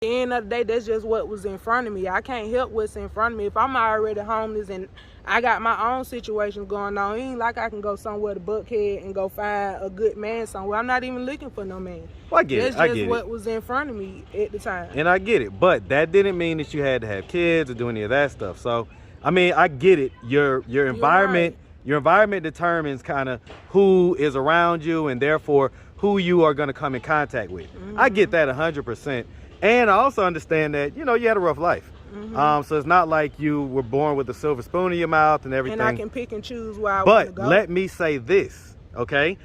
the end of the day, that's just what was in front of me. I can't help what's in front of me. If I'm already homeless and I got my own situation going on, it ain't like I can go somewhere to Buckhead and go find a good man somewhere. I'm not even looking for no man. Well, I get that's it. I just get what it. was in front of me at the time. And I get it, but that didn't mean that you had to have kids or do any of that stuff. So, I mean, I get it. Your environment, right. Your environment determines kind of who is around you and therefore who you are going to come in contact with. I get that 100%. And I also understand that, you know, you had a rough life. So it's not like you were born with a silver spoon in your mouth and everything. And I can pick and choose where I want to go. But let me say this, okay?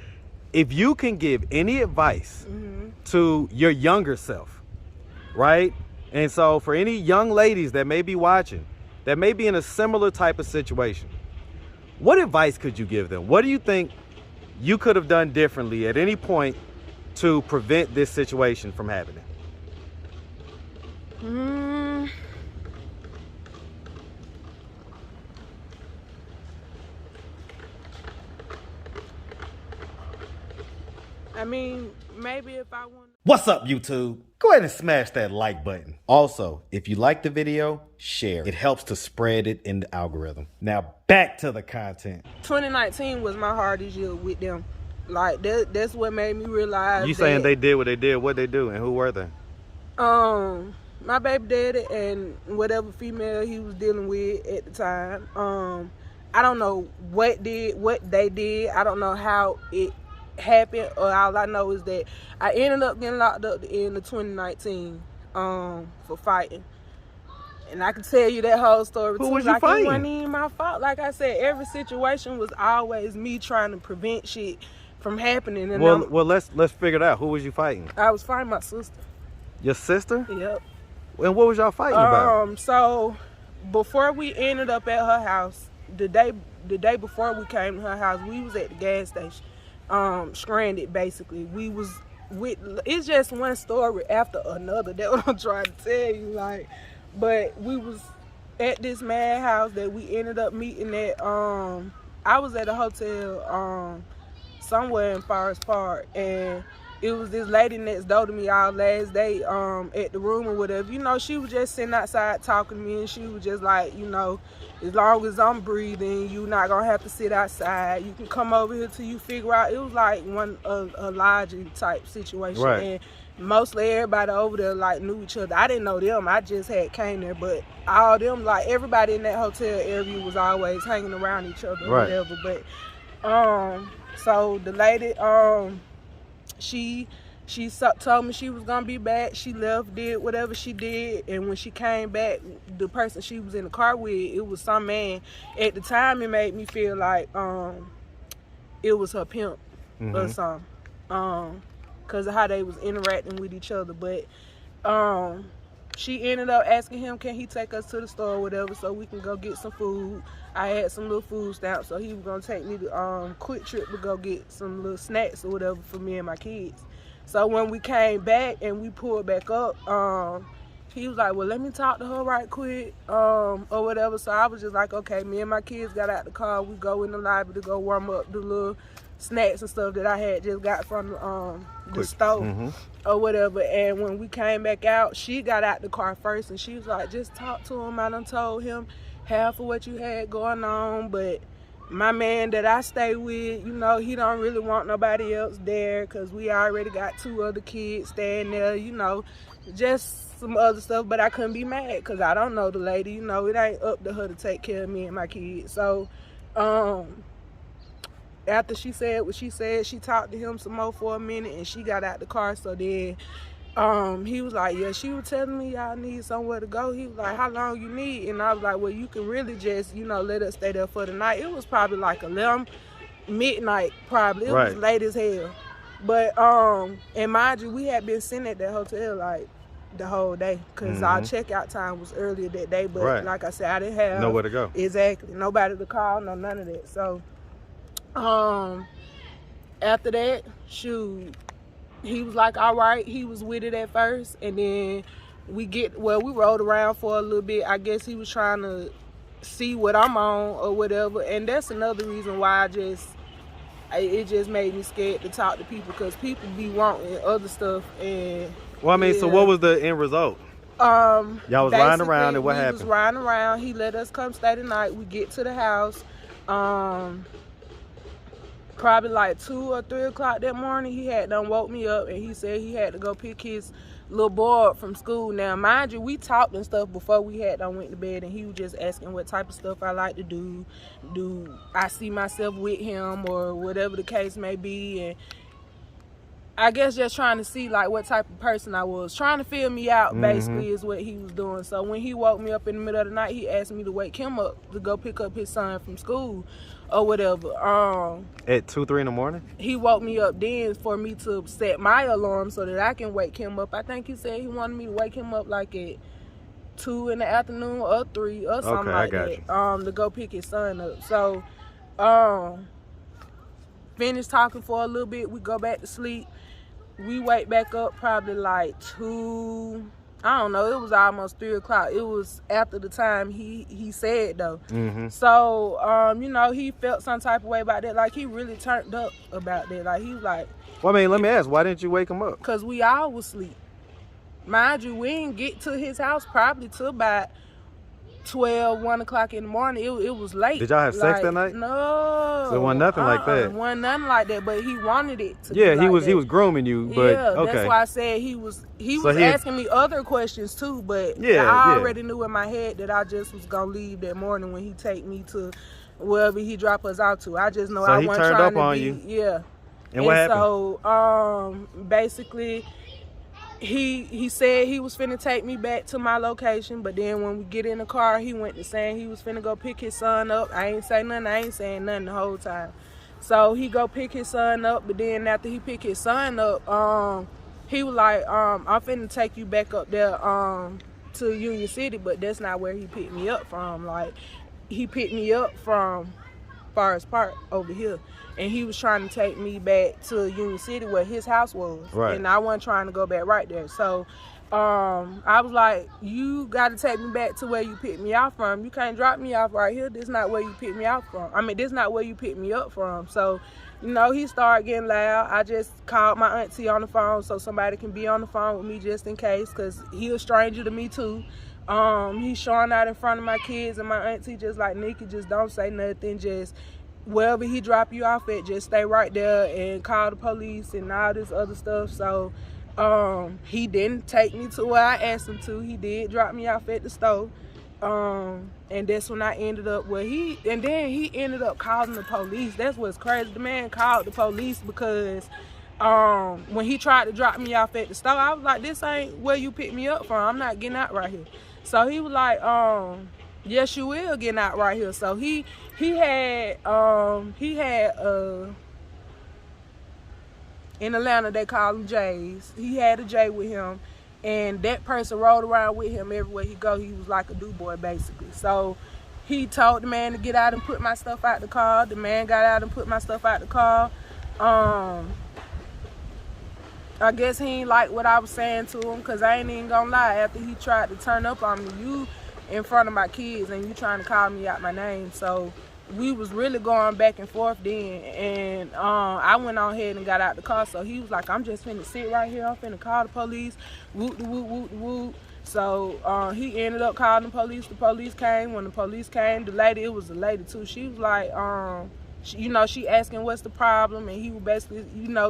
If you can give any advice to your younger self, right? And so for any young ladies that may be watching, that may be in a similar type of situation, what advice could you give them? What do you think you could have done differently at any point to prevent this situation from happening? I mean, maybe if I want. What's up, YouTube? Go ahead and smash that like button. Also, if you like the video, share. It helps to spread it in the algorithm. Now back to the content. 2019 was my hardest year with them. Like that's what made me realize. You saying they did what they did? What they do, and who were they? My baby daddy and whatever female he was dealing with at the time. I don't know what they did. I don't know how it happened, or all I know is that I ended up getting locked up at the end of 2019 for fighting. And I can tell you that whole story too. Who was you like fighting? It wasn't even my fault. Like I said, every situation was always me trying to prevent shit from happening. And well, let's figure it out. Who was you fighting? I was fighting my sister. Your sister? Yep. And what was y'all fighting about? So before we ended up at her house, the day before we came to her house, we was at the gas station, stranded basically. We was with, it's just one story after another. That's what I'm trying to tell you. Like, but we was at this man house that we ended up meeting at. I was at a hotel somewhere in Forest Park, and it was this lady next door to me all last day at the room or whatever. You know, she was just sitting outside talking to me, and she was just like, you know, as long as I'm breathing, you're not gonna have to sit outside. You can come over here till you figure out. It was like a lodging type situation. Right. And mostly everybody over there like knew each other. I didn't know them. I just had came there, but all them, like everybody in that hotel area was always hanging around each other or whatever. But so the lady, she told me she was gonna be back. She left, did whatever she did, and when she came back, the person she was in the car with, it was some man. At the time, it made me feel like it was her pimp or something, because of how they was interacting with each other. But she ended up asking him, can he take us to the store or whatever so we can go get some food. I had some little food stamps, so he was gonna take me to Quick Trip to go get some little snacks or whatever for me and my kids. So when we came back and we pulled back up, he was like, well, let me talk to her right quick, or whatever. So I was just like, okay. Me and my kids got out the car. We go in the lobby to go warm up the little snacks and stuff that I had just got from the store or whatever. And when we came back out, she got out the car first, and she was like, just talk to him. I done told him half of what you had going on, but my man that I stay with, you know, he don't really want nobody else there because we already got 2 other kids staying there, you know, just some other stuff. But I couldn't be mad because I don't know the lady, you know, it ain't up to her to take care of me and my kids. So after she said what she said, she talked to him some more for a minute, and she got out the car. So then he was like, yeah, she was telling me y'all need somewhere to go. He was like, how long you need? And I was like, well, you can really just, you know, let us stay there for the night. It was probably like 11, midnight probably. It was late as hell. But, and mind you, we had been sitting at that hotel like the whole day because our checkout time was earlier that day. But like I said, I didn't have nowhere to go. Exactly. Nobody to call, no none of that. So, after that, shoot, he was like, all right. He was with it at first, and then we rode around for a little bit. I guess he was trying to see what I'm on or whatever, and that's another reason why it just made me scared to talk to people, because people be wanting other stuff. And well, I mean, so what was the end result? Y'all was riding around, and what happened? We was riding around. He let us come stay the night. We get to the house. Probably like 2 or 3 o'clock that morning, he had done woke me up, and he said he had to go pick his little boy up from school. Now, mind you, we talked and stuff before we had done went to bed, and he was just asking what type of stuff I like to do. Do I see myself with him, or whatever the case may be, and I guess just trying to see like what type of person I was. Trying to feel me out, basically, is what he was doing. So when he woke me up in the middle of the night, he asked me to wake him up to go pick up his son from school or whatever. At 2, 3 in the morning? He woke me up then for me to set my alarm so that I can wake him up. I think he said he wanted me to wake him up like at 2 in the afternoon or 3 or something like that. To go pick his son up. So finished talking for a little bit. We go back to sleep. We wake back up probably like 2, I don't know, it was almost 3 o'clock. It was after the time he said though. So, you know, he felt some type of way about that. Like, he really turned up about that. Like, he was like... Well, I mean, let me ask, why didn't you wake him up? Because we all was asleep. Mind you, we didn't get to his house probably till about 12, 1 o'clock in the morning. It was late. Did y'all have sex that night? No. So it wasn't nothing like that? It wasn't nothing like that, but he wanted it to be like he was grooming you, but okay. That's why I said he was asking me other questions too, but I already knew in my head that I just was going to leave that morning when he take me to wherever he drop us out to. I just know I wasn't trying to be... So he turned up on you? Yeah. And what happened? So, basically... He said he was finna take me back to my location, but then when we get in the car, he went to saying he was finna go pick his son up. I ain't say nothing. I ain't saying nothing the whole time. So he go pick his son up, but then after he pick his son up, he was like, I'm finna take you back up there to Union City, but that's not where he picked me up from. Like, he picked me up from Forest Park over here, and he was trying to take me back to Union City where his house was, and I wasn't trying to go back right there. So I was like, you got to take me back to where you picked me out from. You can't drop me off right here. This is not where you picked me out from. I mean, this is not where you picked me up from. So, you know, he started getting loud. I just called my auntie on the phone so somebody can be on the phone with me just in case, because he a stranger to me too. He's showing out in front of my kids, and my auntie just like, Nikki, just don't say nothing. Just wherever he drop you off at, just stay right there and call the police and all this other stuff. So he didn't take me to where I asked him to. He did drop me off at the store. And that's when I ended up where he ended up calling the police. That's what's crazy. The man called the police because when he tried to drop me off at the store, I was like, this ain't where you picked me up from. I'm not getting out right here. So he was like, yes, you will get out right here. So he had in Atlanta they call them J's. He had a J with him, and that person rode around with him everywhere he go. He was like a do boy basically. So he told the man to get out and put my stuff out the car. The man got out and put my stuff out the car. I guess he ain't like what I was saying to him, because I ain't even gonna lie. After he tried to turn up on me, you in front of my kids and you trying to call me out my name. So we was really going back and forth then, and I went on ahead and got out the car. So he was like, I'm just finna sit right here, I'm finna call the police, whoop the whoop, whoop the whoop. So he ended up calling the police. The police came. When the police came, the lady, it was a lady too, she was like, she asking what's the problem, and he was basically,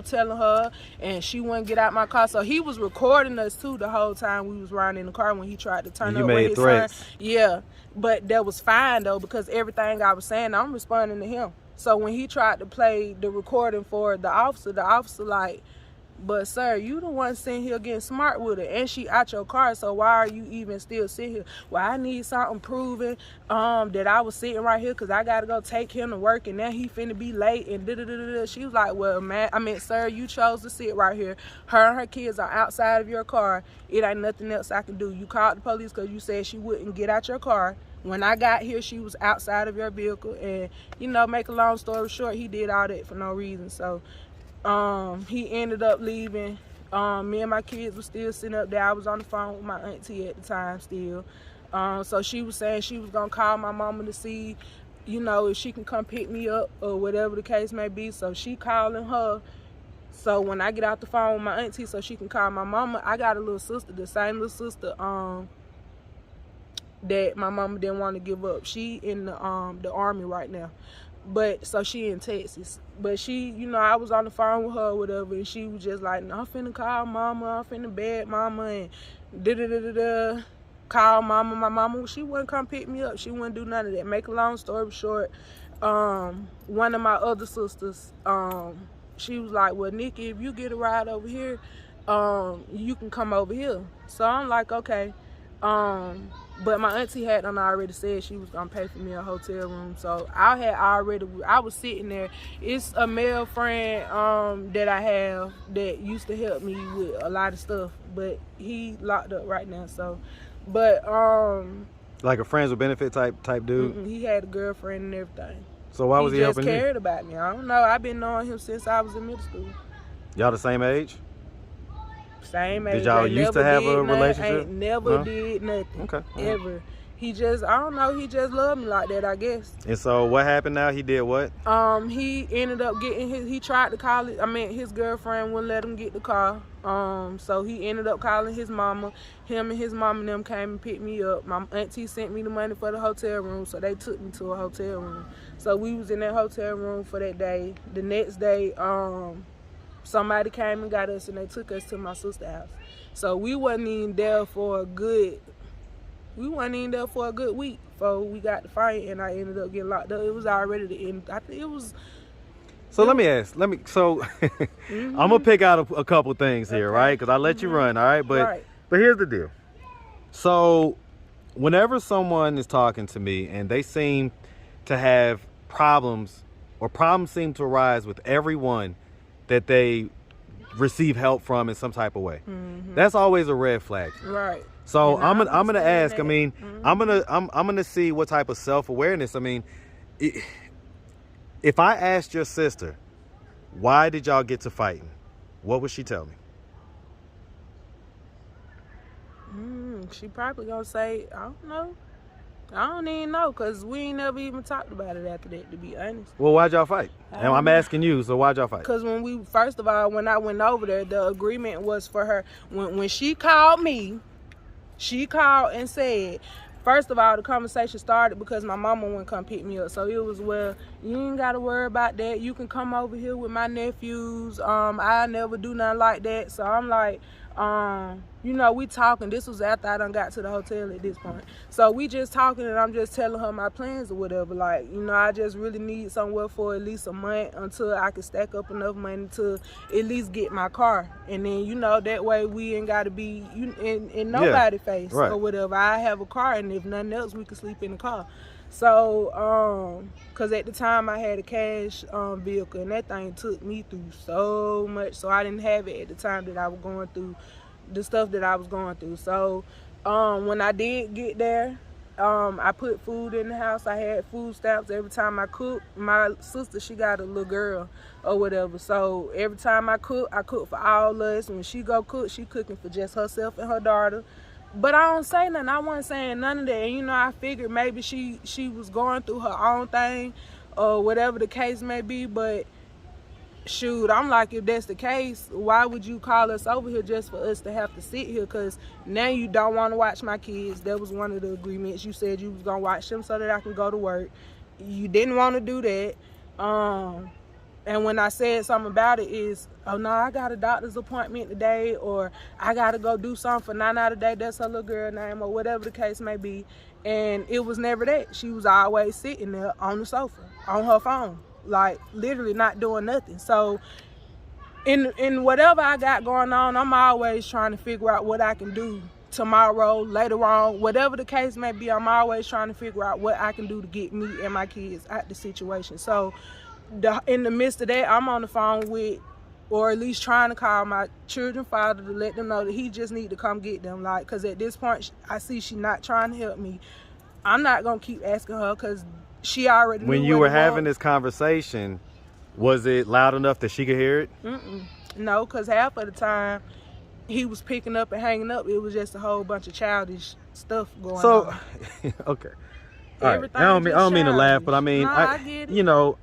telling her, and she wouldn't get out my car. So he was recording us too the whole time we was riding in the car when he tried to turn up with his son. Yeah, but that was fine though, because everything I was saying, I'm responding to him. So when he tried to play the recording for the officer like, but sir, you the one sitting here getting smart with it, and she out your car, so why are you even still sitting here? Well, I need something proving that I was sitting right here, because I gotta go take him to work, and now he finna be late, and da-da-da-da-da. She was like, well, sir, you chose to sit right here. Her and her kids are outside of your car. It ain't nothing else I can do. You called the police because you said she wouldn't get out your car. When I got here, she was outside of your vehicle, and make a long story short, he did all that for no reason. So he ended up leaving. Me and my kids were still sitting up there. I was on the phone with my auntie at the time still. So she was saying she was gonna call my mama to see, if she can come pick me up or whatever the case may be. So she calling her So when I get out the phone with my auntie so she can call my mama, I got a little sister, the same little sister that my mama didn't want to give up. She in the army right now. But so she in Texas. But she, you know, I was on the phone with her or whatever, and she was just like, no, I'm finna call mama, I'm finna bed mama, and da-da-da-da-da. Call mama. My mama, she wouldn't come pick me up. She wouldn't do none of that. Make a long story short, one of my other sisters, she was like, well, Nikki, if you get a ride over here, you can come over here. So I'm like, okay. But my auntie had done already said she was gonna pay for me a hotel room. So I was sitting there. It's a male friend that I have that used to help me with a lot of stuff, but he locked up right now. So, but like a friends with benefit type dude. He had a girlfriend and everything. So why was he helping you? He just cared about me. I don't know. I've been knowing him since I was in middle school. Y'all the same age? Same age. Did y'all used to have a relationship? Ain't never did nothing. Okay. Ever. He just, I don't know, he just loved me like that, I guess. And so what happened now? He did what? He ended up getting he tried to call it, his girlfriend wouldn't let him get the car. So he ended up calling his mama. Him and his mama and them came and picked me up. My auntie sent me the money for the hotel room, so they took me to a hotel room. So we was in that hotel room for that day. The next day, somebody came and got us and they took us to my sister's house. So we wasn't even there for a good week before we got the fight, and I ended up getting locked up. It was already the end. I think it was. So let me ask. So I'm gonna pick out a couple things here, right? Because I let you run, all right? But here's the deal. So whenever someone is talking to me and they seem to have problems, or problems seem to arise with everyone that they receive help from in some type of way, that's always a red flag. Right. So I'm gonna ask. I'm gonna see what type of self-awareness. If I asked your sister, why did y'all get to fighting, what would she tell me? She probably gonna say, I don't know. I don't even know, because we ain't never even talked about it after that, to be honest. Well, why'd y'all fight? And I'm asking you, so why'd y'all fight? Because first of all, when I went over there, the agreement was for her, when she called me, she called and said, first of all, the conversation started because my mama wouldn't come pick me up. So it was, well, you ain't got to worry about that. You can come over here with my nephews. I never do nothing like that. So I'm like, you know, we talking. This was after I done got to the hotel at this point. So we just talking, and I'm just telling her my plans or whatever. Like, you know, I just really need somewhere for at least a month until I can stack up enough money to at least get my car. And then, you know, that way we ain't got to be in nobody's face or whatever. I have a car, and if nothing else, we can sleep in the car. So, because at the time I had a cash vehicle, and that thing took me through so much. So I didn't have it at the time that I was going through the stuff that I was going through. So when I did get there, I put food in the house. I had food stamps every time I cook. My sister, she got a little girl or whatever. So every time I cook for all of us. When she go cook, she cooking for just herself and her daughter. But I don't say nothing. I wasn't saying none of that. And, you know, I figured maybe she was going through her own thing or whatever the case may be. But, shoot, I'm like, if that's the case, why would you call us over here just for us to have to sit here? Because now you don't want to watch my kids. That was one of the agreements. You said you was going to watch them so that I can go to work. You didn't want to do that. And when I said something about it is, oh, no, I got a doctor's appointment today, or I got to go do something for Nana today. That's her little girl name, or whatever the case may be. And it was never that. She was always sitting there on the sofa, on her phone, like literally not doing nothing. So in whatever I got going on, I'm always trying to figure out what I can do tomorrow, later on, whatever the case may be. I'm always trying to figure out what I can do to get me and my kids out the situation. So in the midst of that, I'm on the phone with, or at least trying to call my children's father to let them know that he just need to come get them. Like, because at this point, I see she not trying to help me. I'm not going to keep asking her because she already knew. When you were having this conversation, was it loud enough that she could hear it? No, because half of the time, he was picking up and hanging up. It was just a whole bunch of childish stuff going on. Okay. All right. I don't mean to laugh, but I mean, I get it. You know,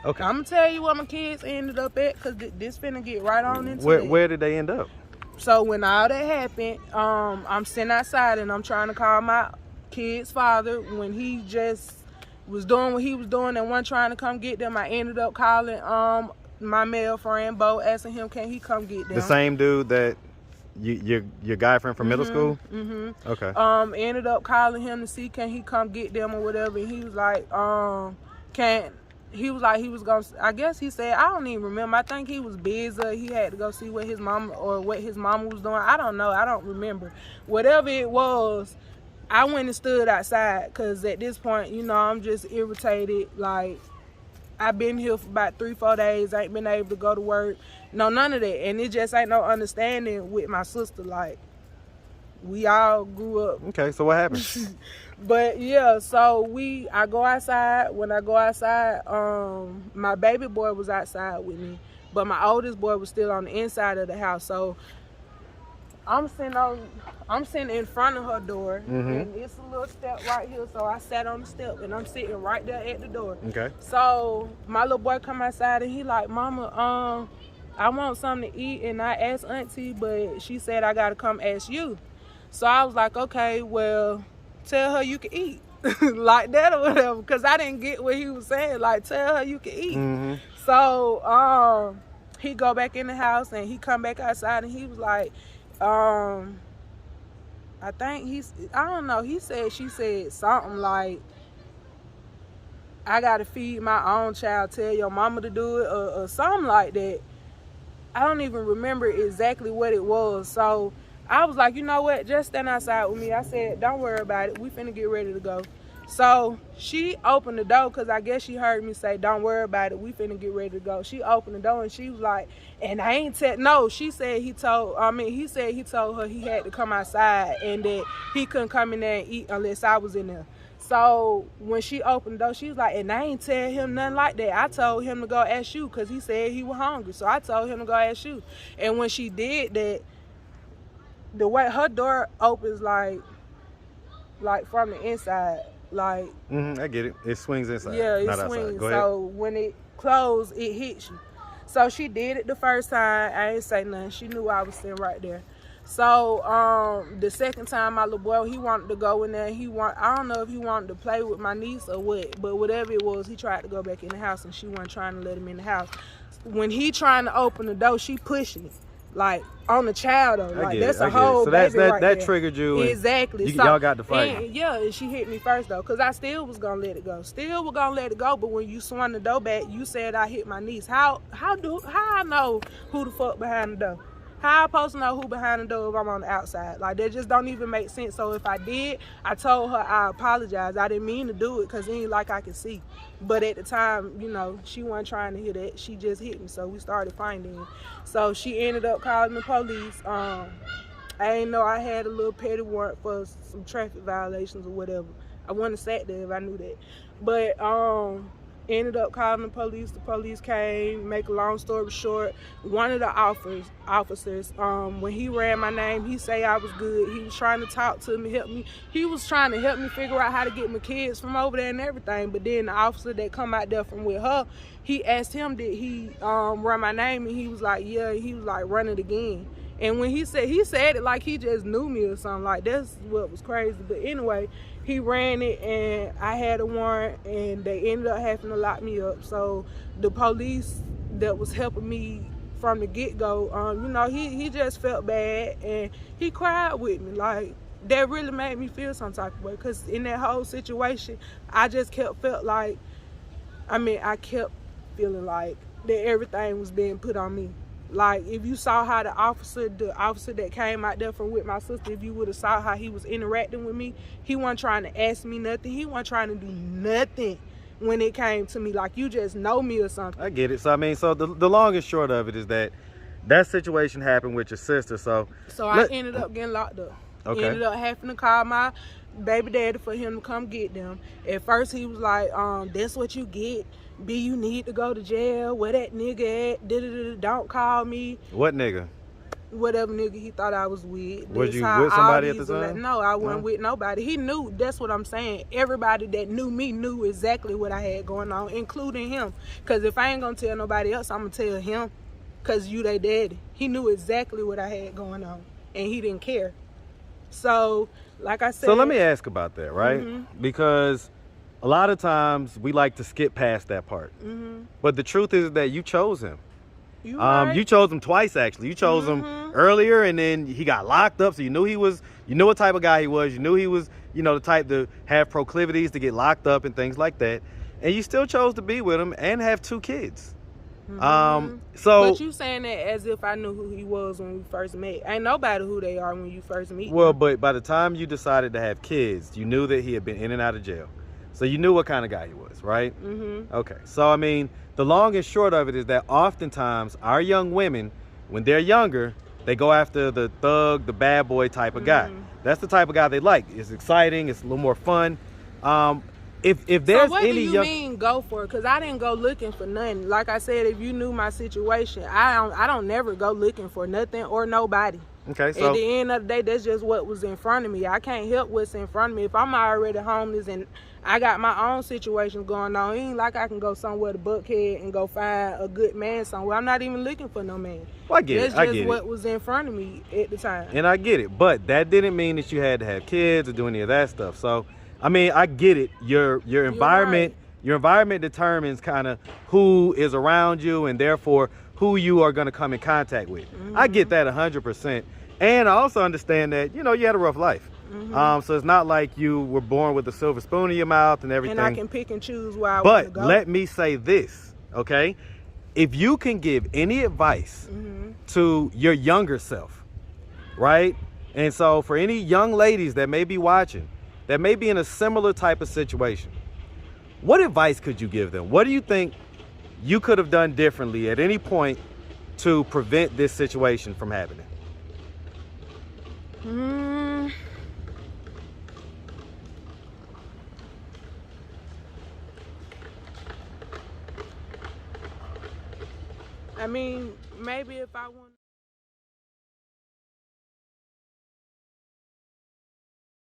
Okay. I'm gonna tell you where my kids ended up at, cause this finna get right on into it. Where did they end up? So when all that happened, I'm sitting outside and I'm trying to call my kid's father when he just was doing what he was doing and wasn't trying to come get them. I ended up calling my male friend Bo, asking him can he come get them. The same dude that your guy friend from middle school? Mm-hmm. Okay. Ended up calling him to see can he come get them or whatever. And he was like, he was gonna, I guess he said, I don't even remember. I think he was busy. He had to go see what his mama was doing. I don't know. I don't remember. Whatever it was, I went and stood outside because at this point, you know, I'm just irritated. Like, I've been here for about 3-4 days. I ain't been able to go to work. No, none of that. And it just ain't no understanding with my sister. Like, we all grew up. Okay, so what happened? But yeah, so I go outside. When I go outside, my baby boy was outside with me, but my oldest boy was still on the inside of the house. So I'm sitting in front of her door, and it's a little step right here. So I sat on the step, and I'm sitting right there at the door. Okay. So my little boy come outside, and he like, Mama, I want something to eat, and I asked Auntie, but she said I gotta come ask you. So I was like, okay, well, tell her you can eat. Like that or whatever, because I didn't get what he was saying. Like, tell her you can eat. So he go back in the house, and he come back outside, and he was like, I think I don't know, she said something like, I gotta feed my own child, tell your mama to do it, or something like that. I don't even remember exactly what it was. So I was like, you know what, just stand outside with me. I said, don't worry about it, we finna get ready to go. So she opened the door, because I guess she heard me say, don't worry about it, we finna get ready to go. She opened the door, and she was like, and I ain't no, she said he told her he had to come outside and that he couldn't come in there and eat unless I was in there. So when she opened the door, she was like, and I ain't tell him nothing like that. I told him to go ask you, because he said he was hungry. So I told him to go ask you. And when she did that, the way her door opens like from the inside, like I get it. It swings inside. Yeah, it not swings. Outside. Go ahead. So when it closed, it hits you. So she did it the first time. I ain't say nothing. She knew I was sitting right there. So the second time, my little boy, he wanted to go in there. I don't know if he wanted to play with my niece or what, but whatever it was, he tried to go back in the house, and she wasn't trying to let him in the house. When he trying to open the door, she pushing it. Like, on the child though, like that's a whole baby right there. That triggered you. Exactly. Y'all got to fight. And she hit me first though, cause I still was gonna let it go. But when you swung the door back, you said I hit my niece. How I know who the fuck behind the door? How I supposed to know who behind the door if I'm on the outside? Like, that just don't even make sense. So if I did, I told her I apologize. I didn't mean to do it, because it ain't like I could see. But at the time, you know, she wasn't trying to hear that. She just hit me. So we started fighting. So she ended up calling the police. I didn't know I had a little petty warrant for some traffic violations or whatever. I wouldn't have sat there if I knew that. But ended up calling the police. The police came. Make a long story short, one of the officers, when he ran my name, he say I was good. He was trying to talk to me, help me. He was trying to help me figure out how to get my kids from over there and everything. But then the officer that come out there from with her, he asked him, did he run my name? And he was like, yeah. He was like, run it again. And when he said it like he just knew me or something. Like, that's what was crazy. But anyway, he ran it, and I had a warrant, and they ended up having to lock me up. So the police that was helping me from the get-go, you know, he just felt bad, and he cried with me. Like, that really made me feel some type of way, because in that whole situation, I just kept feeling like that everything was being put on me. Like, if you saw how the officer that came out there from with my sister, if you would have saw how he was interacting with me, he wasn't trying to ask me nothing. He wasn't trying to do nothing when it came to me. Like, you just know me or something. I get it. So, I mean, so the long and short of it is that situation happened with your sister. So I ended up getting locked up. Okay. Ended up having to call my baby daddy for him to come get them. At first, he was like, that's what you get. B, you need to go to jail. Where that nigga at? Don't call me. What nigga? whatever nigga he thought I was with. Was you with somebody at the time? No, I wasn't with nobody. He knew. That's what I'm saying. Everybody that knew me knew exactly what I had going on, including him. Because if I ain't going to tell nobody else, I'm going to tell him. Because you they daddy. He knew exactly what I had going on. And he didn't care. So, like I said. So let me ask about that, right? Because a lot of times we like to skip past that part. But the truth is that you chose him. You chose him twice, actually. You chose him earlier, and then he got locked up. So you knew what type of guy he was. You knew he was, the type to have proclivities to get locked up and things like that. And you still chose to be with him and have 2 kids. But you saying that as if I knew who he was when we first met. Ain't nobody who they are when you first meet. Well, but by the time you decided to have kids, you knew that he had been in and out of jail. So you knew what kind of guy he was, right? Okay. So, I mean, the long and short of it is that oftentimes our young women, when they're younger, they go after the thug, the bad boy type of guy. That's the type of guy they like. It's exciting. It's a little more fun. If there's so what any do you mean go for it? Because I didn't go looking for nothing. Like I said, if you knew my situation, I don't never go looking for nothing or nobody. Okay, so at the end of the day, that's just what was in front of me. I can't help what's in front of me. If I'm already homeless and I got my own situation going on, it ain't like I can go somewhere to Buckhead and go find a good man somewhere. I'm not even looking for no man. Well, I get it. That's just what was in front of me at the time. And I get it, but that didn't mean that you had to have kids or do any of that stuff. So, I mean, I get it. Your environment, your environment determines kind of who is around you and therefore who you are going to come in contact with. I get that 100%. And I also understand that, you had a rough life. So it's not like you were born with a silver spoon in your mouth and everything. And I can pick and choose where I want to go. But let me say this, okay? If you can give any advice to your younger self, right? And so for any young ladies that may be watching, that may be in a similar type of situation, what advice could you give them? What do you think you could have done differently at any point to prevent this situation from happening? I mean, maybe if I want